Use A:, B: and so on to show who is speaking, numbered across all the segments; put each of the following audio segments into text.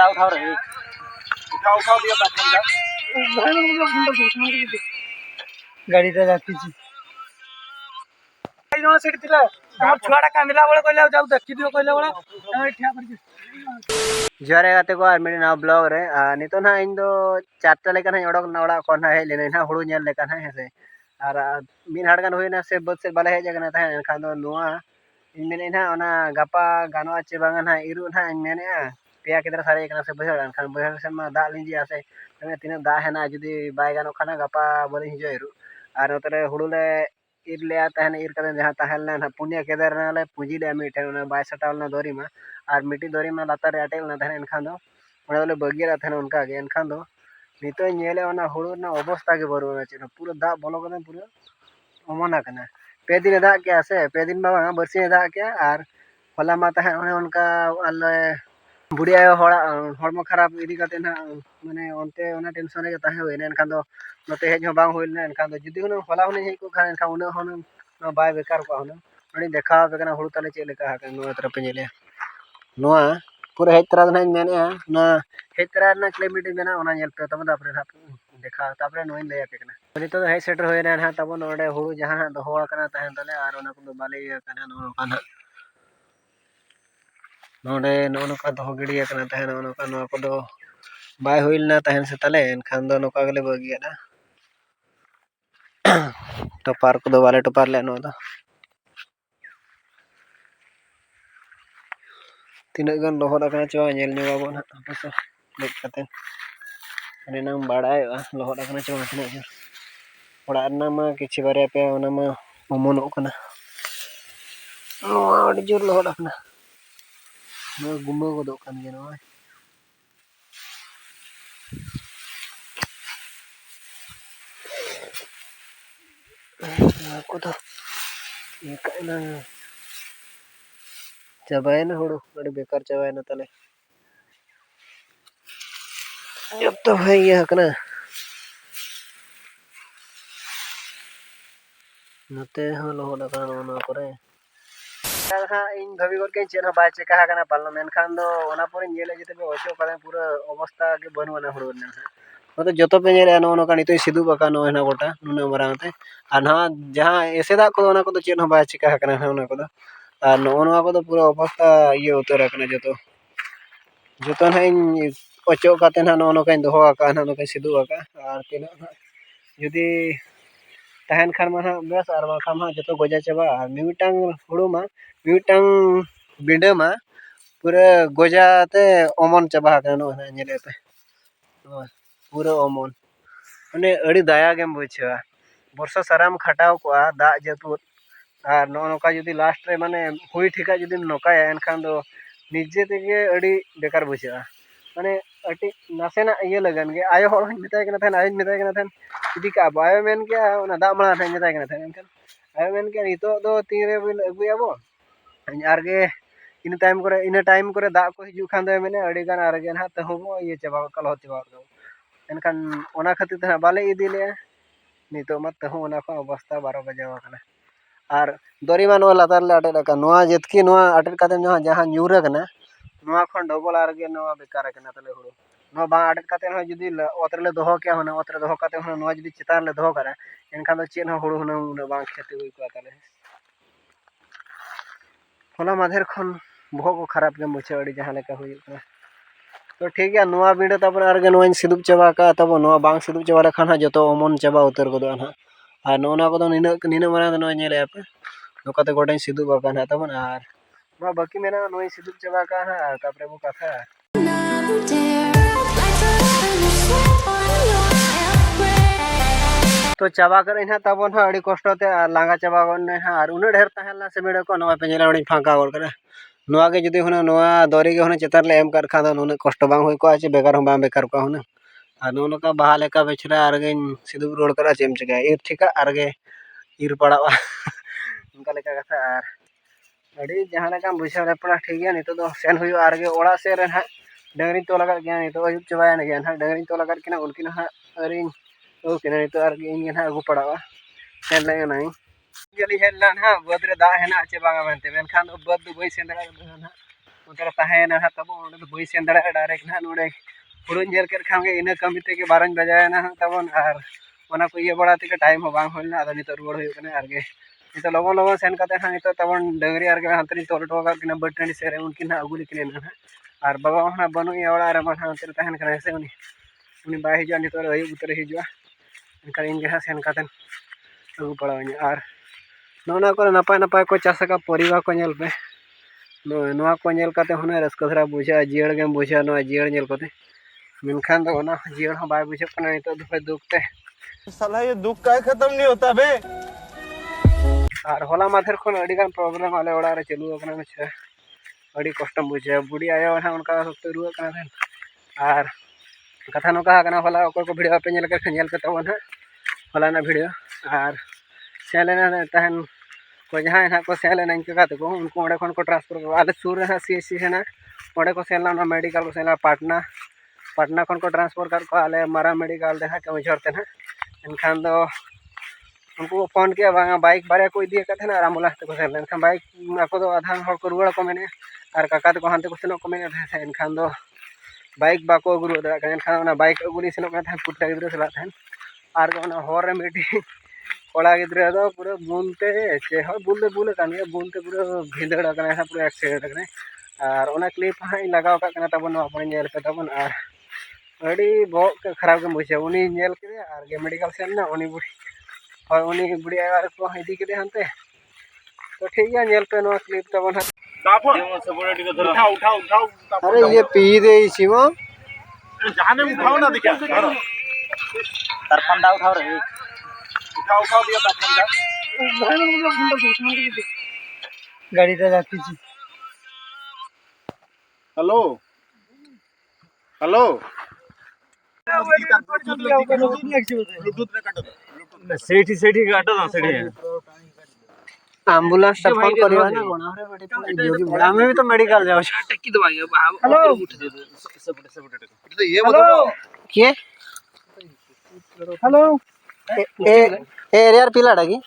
A: उठाओ रे उठाओ दिया गाड़ी रे जाती छी जण सेठी थिला हमर छुआडा कांदिला बळे कहले जाऊ देखि दियो कहले बळे हम ठिया करके जरे गाते को आर मेरे नाव ब्लॉग रे नितो ना इन दो चारटा लेका ना ओडक ना ओडा को ना हे लेने ना हुडू नेल लेका ना हेसे आर मिन हाड़ गान होइना से बस से बाले हेज गना था एनखान दो नुआ इन मेने ना ओना गापा गानो आचे बांगा ना इरु ना इन मेने पेया केदरा सारे कना से बहर एनखान बहर से मा दा लिंजी आसे तमे तिना दा हेना जुदी बाय गानो खाना गापा बले हिजो इरु आर ओतरे हुडू ले ir le atahan ir kalen jahan tahelna na punya kedarna le puji le ami thena bay satalna dorima ar miti dorima latar re atel na thena enkhan do ona le bagira thena unka ge enkhan do nito nyele ona huru na obostha ge baru na chena pura da bolo kalen pura omona kana pedin da kya se pedin ba barsi da kya ar hola ma tahen one unka alle बुढ़िया हड़म खराब इदी कते ना माने ओनते ओना tension रे ताहे होइना एनखान दो नते hedge बांग होइना एनखान दो जुदी हुन होला हुन हेज को खान एनखान उन हन बाय बेकार को हुन अड़ी देखा बेकना हुड़ तले चे लेका हाके नो तरफ पे नेले नोआ पूरा हेज तरा ना मेने ना हेज तरा ना किलोमीटर मेना ओना नेल पे तब तापरे ना देखा तापरे नोइ ले पेकना नितो हेज सेटर होइना ना तब नोडे हुड़ जहां दो होआ कना ताहे तले आर ओना को बाले कना नो काना नोडे नोका दो गिड़ी कना ताहे नोका नो को दो बाय होइलना ताहे से तले एनखान दो नोका गले बगिया ना टपार को दो वाले टपार ले नो दो तीना गन लोहर कना चवा नेल नेवा बो ना आपसे देख कते अने नाम बाड़ाय लोहर कना चवा तीना जन ओड़ा ना मा किछि बारे पे ओना मा ओमनो कना नोआ अड़ी जोर लोहर कना नो गुम्बो को दो कन गे नोआ aku tuh ya kayaknya cobain hudu ada bekar cobain tale jab to bhai ya kana nate ho lo da kana ona kore ha इन भाभी कर के चेन बाय चेका kana पालन मेनखान दो ओना परे नेले जते बे ओचो कले पूरा अवस्था के बनवाना हुडू ना तो जतो पे नेले नो नो कानी तो सिदु बका नो हेना गोटा नुना मराते आ ना जहां ऐसे दा को ओना को तो चेन बाय चेका kana ओना को और नो को तो पूरा अवस्था ये उतर kana जतो जतो ना इन ओचो काते ना नो नो कानी दोहो का ना नो के सिदु बका और तिना जुदी tahan kan mana beas ar bakam ha joto goja chaba ar mimitang hudu ma mimitang binde ma pura goja te omon chaba kana no nyele pe pura omon ane adi daya gem buchha borsa saram khataw ko da japut ar no noka judi last re mane hui thika judi noka enkhan do nije tege adi bekar buchha माने अटी नासेना ये लगन के आयो हर मिताय कना थान आयो मिताय कना थान इदी का बायो मेन के ओना दा मळा थान मिताय कना थान एनकन आयो मेन के नितो दो तीरे बिन अगुयाबो आरगे इन टाइम करे दा को हिजु खान दे मेने अडी गान आरगे ना तहबो ये चबा कल होती बा एनकन ओना खातिर तना बाले इदी ले नितो मत तहु ओना को अवस्था 12 बजे वकना और दरिमा नो लातार ले अटे लका नोआ जेतकी नोआ अटे काते नो जहां न्यूरे कना नोआ खन डबल आरगे नोआ बेकार कना तले हुडू नो बा अटे काते हो जुदी ओतरे ले दोहो के होना ओतरे दोहो काते हो नोआ जुदी चितान ले दोहो करा एनखान दो चेन हो हुडू होना उना बा खेती हुई को तले होला माधेर खन बहुत को खराब के मुछे अड़ी जहां लेका हुई कना तो ठीक है नोआ बिंडे तब आरगे नोआ सिदुब चबा का तब नोआ बांग सिदुब चबा रखन हा जतो ओमन चबा उतर को ना और नोना को निना निना मारा नो नेले पे नोकाते गोटाई सिदुब का तब और नो बाकी मेना नो सिदुब चबा का तापरे बो कथा तो चाबा कर इना तब अड़ी कष्ट ते लांगा चाबा गने और उन ढेर तहला से मेडे को नोआ पे नेला उडी फांका गोल करे नोआ के जुदी हुना नोआ दरी के हुना चेतार ले एम कर खा नुन कष्ट बांग होई को आचे बेकार हम बेकार को हुना और नो का बहा लेका बेचरा आरगे सिदुब रोड करा चेम चगा इ ठीका आरगे इर पड़ा उनका लेका कथा और अड़ी जहां लेका बुझा रे पड़ा ठीक है नितो दो सेन हुई आरगे ओड़ा से रे ना डंगरी तो लगा गया नितो अयुब चबाया ने गया ना डंगरी तो लगा किना उनकी ना अरिन ओ किना नितो आरगे इन ना अगु पड़ावा सेन ले नहीं जल्दी हेलना ना बद रे दा है ना चे बांगा मेनते मेनखान दो बद दो बई सेन दड़ा ना उतर ताहे ना तब ओंडे दो बई सेन दड़ा डायरेक्ट ना नोडे पुरो जेल कर खांगे इन कमी ते के 12 बजाय ना तबन आर ओना को ये बड़ा ते के टाइम हो बांग होलना आदा नितो रुवाड़ होय कने आरगे नितो लगन लगन सेन काते ना नितो तबन डंगरी आरगे हांतरी तोल टोगा किना बटनी सेरे उनकिन ना अगुली किने ना आर बाबा ना बनु ये ओड़ा रे मान हांतरी तहन कने से उनी बाय हिजुआ नितो रे उतर हिजुआ इनका इनगे हा सेन काते अगु पड़ावनी आर नोना को नपाय नपाय को चाष का परिवार को नेल पे नोआ को नेल काते हुना रस्का धरा बुझा जियड़ गेम बुझा नोआ जियड़ नेल कोते मेनखान दो ओना जियड़ हो बाय बुझे कना नितो दुख दुखते
B: साला ये दुख का खत्म नहीं होता बे
A: और होला माथेर खन अड़ी गान प्रॉब्लम आले ओड़ा रे चलू कना छे अड़ी कष्ट बुझे बुढ़ी आयो ना उनका सत्ते रुआ कना देन और कथा नोका कना होला ओको को वीडियो पे नेल के नेल पे तबन होला ना वीडियो और सेलेना तहन को जहाँ ना को सेलेना इनका को उनको ओडे खन को ट्रांसफर को आले सुर है सीएससी है ना ओडे को सेलना मेडिकल को सेलना पाटना पाटना खन को ट्रांसफर कर को आले मारा मेडिकल देखा के उजरते ना एनखान दो उनको फोन किया बांगा बाइक बारे को इदी कथे ना रामुला को सेल एनखान बाइक ako do आधान हर को रुवाड़ को मेने और काका को हांते को सेनो को मेने था एनखान दो बाइक बाको गुरु दरा का एनखान ना बाइक अगुली सेनो का था पुट्टा गिद्र सला था और ना होर रे मिटी कोड़ा गिद्र दो पूरा बुनते चे हो बुले बुले कानिया बुनते पूरा भिंदड़ कना है पूरा एक्सीडेंट कने और ओना क्लिप हाई लगाव का कना तबन अपन नेल पे तबन और अड़ी बहुत खराब के बुझे उनी नेल के और गे मेडिकल सेल ना उनी बुढ़ी और उनी बुढ़ी आर को इदी के हनते तो ठीक है नेल पे नो क्लिप तबन
B: उठाओ उठाओ उठाओ
A: अरे ये पी दे इसीमो
B: जाने उठाओ ना दिखा धरो
C: तार फंडा उठाओ रे
B: उठाओ उठाओ दिया तार फंडा
A: गाड़ी टा जाती छी
B: हेलो हेलो
C: सेठी सेठी काटो ना सेठी
A: एम्बुलेंस फोन करवा ना कोना रे बेटी तो जोगी बड़ा में भी तो मेडिकल जाओ
C: टक्की दबाइए हेलो उठ दे
B: तो ये बताओ
A: के
C: हेलो
A: ए एरिया पिलाडा की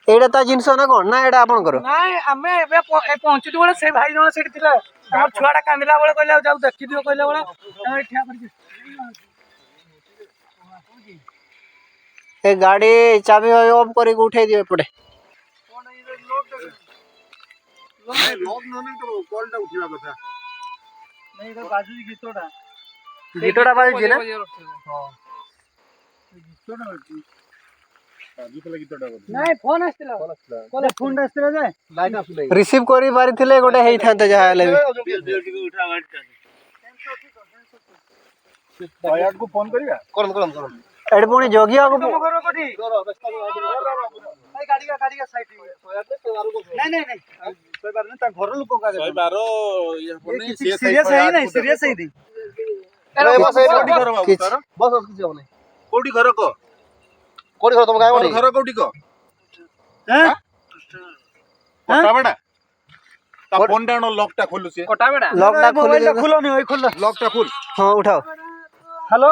A: एडा ता जिंस ना कोन ना एडा आपन करो
C: नाइ हमें एबे पहुंचती बोले से भाई जण सेठी थिला हमर छुआडा कांदिला बोले कहले जाऊ देखि दियो कहले बोले ठिया कर
A: ए गाड़ी चाबी ऑफ करी उठे दियो पड़े
B: लॉक नहीं तो कॉल टा उठिया कथा
C: नहीं तो बाजू गीतोडा
A: गीतोडा बाजू जी ना
C: हां गीतोडा
B: बाजू के लगी तोडा
C: नहीं फोन आस्तिला कोले फोन आस्तिला जे
A: लाइन आसुले रिसीव करी बारी थिले गोटे हेई थांते जहा ले
C: उठा गाड़ी
B: बायाड को फोन करिया करम
A: एड पुणी जोगिया को
C: तुम घर कोठी भाई गाड़ी का साइड नहीं नहीं नहीं कोई बार नहीं ता घर लोग का
B: सही बारो ये फोन
C: सीरियस है नहीं सीरियस है दी
B: अरे बस कोडी घर बाबू तार
A: बस किछ होने
B: कोडी घर को
A: कोडी घर तुम गाय कोडी
B: घर कोडी को
C: हैं
B: कोटा बड़ा ता फोन डाउन लॉक टा खोलु से
C: कोटा बेटा
A: लॉक टा खोल
C: खुलो नहीं ओई खुल
B: लॉक टा खोल
A: हां उठाओ
C: हेलो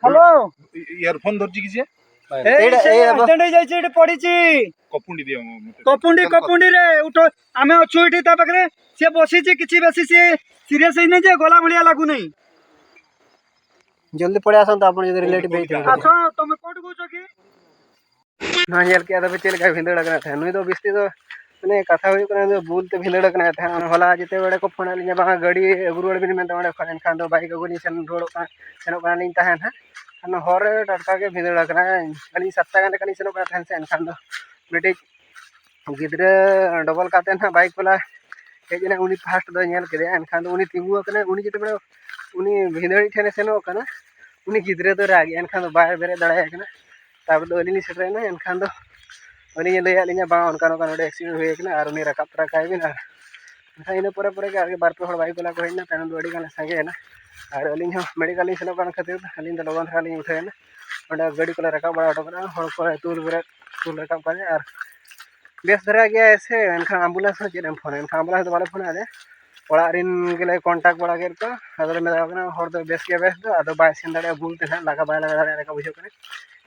C: हेलो
B: ईयरफोन धरची किसे
A: एडा ए
C: एक्सीडेंट जाई छी पड़ी छी
B: कपुंडी दियो मते
C: कपुंडी रे उठो आमे अछु इठी ता पकरे से बसी छी किछि बेसी से सीरियस है नहीं जे गोला भलिया लागू नहीं
A: जल्दी पड़े आसन तो अपन जदी रिलेटिव भेज दे
C: अच्छा तुम कोट गोचो की
A: ना जेल के आदा चल का भिंदड़ कना था नुई तो बिस्ती तो ने कथा हुई कना जो बोलते भिंदड़ कना था होला जते बड़े को फोन आली बा गाड़ी अगुरवड़ बिन में तोड़े खन खान दो बाइक अगुनी सन रोड का सेनो कना लिन ता है ना हर टटका के भिंदड़ कना अली सत्ता गाने कनी सेनो कना था सेन खान दो बेटे गिद्रे डबल काते ना बाइक वाला हेजना उनी फास्ट दो नेल के एन खान उनी तिंगु कना उनी जते बड़े उनी भिंदड़ी ठेने सेनो कना उनी गिद्रे तो रागी एन खान बाय बेरे दड़ाय कना तब दो अली सेटरेना एन खान दो अली लय अलिया बा उनका नोका एक्सीडेंट हुए कना और उनी रकाब तरा काय बिना इन परे परे के आगे बार पे हड़ बाइक वाला को हेना तन दो अड़ी गाना संगे ना और अली मेडिकल ली सेनो कना खातिर अली तो लगन थाली उठेना ओंडा गाड़ी को रकाब बड़ा ऑटो कना हड़ को तूल रकाब का और बेस धरा गया ऐसे एनखान एम्बुलेंस चेम फोन एनखान एम्बुलेंस वाले फोन आदे ᱚᱲᱟᱜ ᱨᱮᱱ ᱜᱮᱞᱮ ᱠᱚᱱᱴᱟᱠᱴ ᱵᱟᱲᱟ ᱠᱮᱫ ᱠᱚᱣᱟ ᱟᱫᱚᱞᱮ ᱢᱮᱛᱟ ᱠᱚ ᱠᱟᱱᱟ ᱦᱚᱲ ᱫᱚ ᱵᱮᱥ ᱜᱮ ᱵᱮᱥ ᱫᱚ ᱟᱫᱚ ᱵᱟᱭ ᱥᱮᱱ ᱫᱟᱲᱮᱭᱟᱜᱼᱟ ᱵᱩᱞ ᱛᱮ ᱱᱟᱦᱟᱜ ᱞᱟᱜᱟ ᱵᱟᱭ ᱞᱟᱜᱟ ᱫᱟᱲᱮᱭᱟᱜᱼᱟ ᱞᱮᱠᱟ ᱵᱩᱡᱷᱟᱹᱜ ᱠᱟᱱᱟ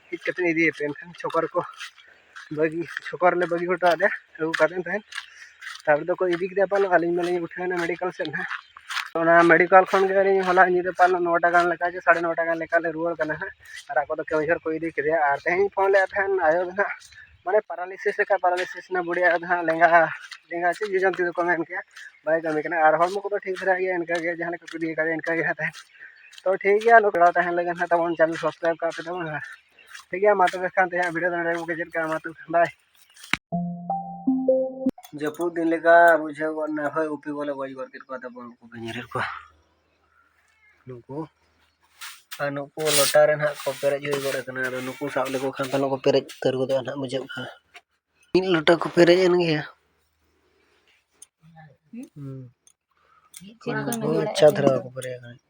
A: ᱦᱮᱡ ᱠᱟᱛᱮ ᱤᱫᱤᱭᱮᱯᱮ ᱮᱱᱠᱷᱟᱱ ᱪᱷᱚᱠᱚᱨ ᱠᱚ ᱵᱟᱹᱜᱤ ᱪᱷᱚᱠᱚᱨ ᱨᱮᱞᱮ ᱵᱟᱹᱜᱤ ᱦᱚᱴᱚ ᱟᱫᱮᱭᱟ ᱟᱹᱜᱩ ᱠᱟᱛᱮᱫ ᱛᱟᱦᱮᱱ ᱛᱟᱨᱯᱚᱨ ᱫᱚᱠᱚ ᱤᱫᱤ ᱠᱮᱫᱮᱭᱟ ᱯᱟᱞᱮᱱ ᱟᱹᱞᱤᱧ ᱢᱟᱞᱤᱧ ᱩᱴᱷᱟᱹᱣᱮᱱᱟ ᱢᱮᱰᱤᱠᱮᱞ ᱥᱮᱫ ᱱᱟᱦᱟᱜ ᱚᱱᱟ ᱢᱮᱰᱤᱠᱮᱞ ᱠᱷᱚᱱ ᱜᱮ ᱟᱹᱞᱤᱧ ᱦᱚᱞᱟ ᱧᱤᱫᱟᱹ ᱯᱟᱞᱮᱱ 9ᱴᱟ ᱜᱟᱱ ᱞᱮᱠᱟ ᱥᱮ 9:30 ᱜᱟᱱ ᱞᱮᱠᱟ ᱞᱮ ᱨᱩᱣᱟᱹᱲ ᱠᱟᱱᱟ ᱦᱟᱸᱜ ᱟᱨ ᱟᱠᱚ ᱫᱚ ᱠᱮᱣᱡᱷᱳᱨ ᱠᱚ ᱤᱫᱤ ᱠᱮᱫᱮᱭᱟ ᱟᱨ ᱛᱮᱦᱮᱧ ᱯᱷᱳᱱ ᱞᱮᱫ ᱛᱟᱦᱮᱱ ᱟᱭᱳ ᱫᱚ ᱦᱟᱸᱜ ᱢᱟᱱᱮ ᱯᱮᱨᱟᱞᱤᱥᱤᱥ ᱞᱮᱠᱟ ᱯᱮᱨᱟᱞᱤᱥᱤᱥ ᱱᱟ ᱵᱩᱰᱷᱤ ᱟᱭᱳ ᱫᱚ ᱦᱟᱸᱜ ᱞᱮᱸᱜᱟ ᱪᱮᱫ ᱡᱚᱡᱚᱢ ᱛᱤ ᱫᱚᱠᱚ ᱢᱮᱱ ᱠᱮᱭᱟ ᱵᱟᱭ ᱠᱟᱹᱢᱤ ᱠᱟᱱᱟ ᱟᱨ ᱦᱚᱲᱢᱚ ᱠᱚᱫᱚ ᱴᱷᱤᱠ ᱫᱷᱟᱨᱟ ᱜᱮᱭᱟ ᱤᱱᱠᱟᱹ ᱜᱮ ᱡᱟᱦᱟᱸ ᱞᱮᱠᱟ ᱠᱚ ᱤᱫᱤ ᱠᱟᱫᱮᱭᱟ ᱤᱱᱠᱟᱹ ᱜᱮ ᱦᱟᱸᱜ ᱛᱟᱦᱮᱱ ᱛᱚ ᱴᱷᱤक ᱜᱮᱭᱟ ᱞᱚᱠᱲᱟᱣ ᱛᱟᱦᱮᱱ ᱞᱟᱹᱜᱤᱫ ᱦᱟᱸᱜ ᱛᱟᱵᱚᱱ ᱪᱮᱱᱮᱞ ᱥᱟᱵᱥᱠᱨᱟइब ᱠᱟᱜ ᱯᱮ ᱛᱟᱵᱚᱱ ᱴᱷᱤक ᱜᱮᱭᱟ ᱢᱟ ᱛᱚᱵᱮ ᱠᱷᱟᱱ ᱛᱮᱦᱮᱧᱟᱜ ᱵᱷᱤᱰᱤᱭᱳ ᱫᱚ ᱱᱚᱰᱮ ᱜᱮ ᱪᱮᱫ ᱞᱮᱠᱟ ᱢᱟ ᱛᱚᱵᱮ ᱵᱟᱭ ᱡᱟᱹᱯᱩᱫ ᱫᱤᱱ ᱞᱮᱠᱟ ᱵᱩᱡᱷᱟᱹᱣ ᱜᱚᱫ ᱮᱱᱟ ᱦᱳᱭ ᱩᱯᱤ ᱠᱚᱞᱮ ᱜᱚᱡ ᱜᱚᱫ ᱠᱮᱫ ᱠᱚᱣᱟ ᱛᱟᱵᱚᱱ ᱩᱱᱠᱩ ᱯᱮ ᱧᱮᱞᱮᱫ ᱠᱚᱣᱟ ᱱᱩᱠᱩ ᱟᱨ ᱱᱩᱠᱩ ᱞᱚᱴᱟ ᱨᱮ ᱱᱟᱦᱟᱜ ᱠᱚ ᱯᱮᱨᱮᱡ ᱦᱩᱭ ᱜᱚᱫ ᱟᱠᱟᱱᱟ ᱟᱫᱚ ᱱᱩᱠᱩ ᱥᱟᱵ ᱞᱮᱠᱚ ᱠᱷᱟᱱ ᱛᱟᱦᱚᱞᱮ ᱠᱚ ᱯᱮᱨᱮᱡ ᱩᱛᱟᱹᱨ ᱜᱚᱫᱚᱜᱼᱟ ᱱᱟᱦᱟᱜ ᱵᱩᱡᱷᱟᱹᱜ ᱠᱟᱱᱟ ᱢᱤᱫ ᱞᱚᱴᱟ ᱠᱚ ᱯᱮᱨᱮᱡ ᱮᱱ ᱜᱮᱭᱟ ᱟᱪᱪᱷᱟ ᱫᱷᱟᱨᱟ ᱠᱚ ᱯᱮᱨᱮᱡ ᱟᱠᱟᱱᱟ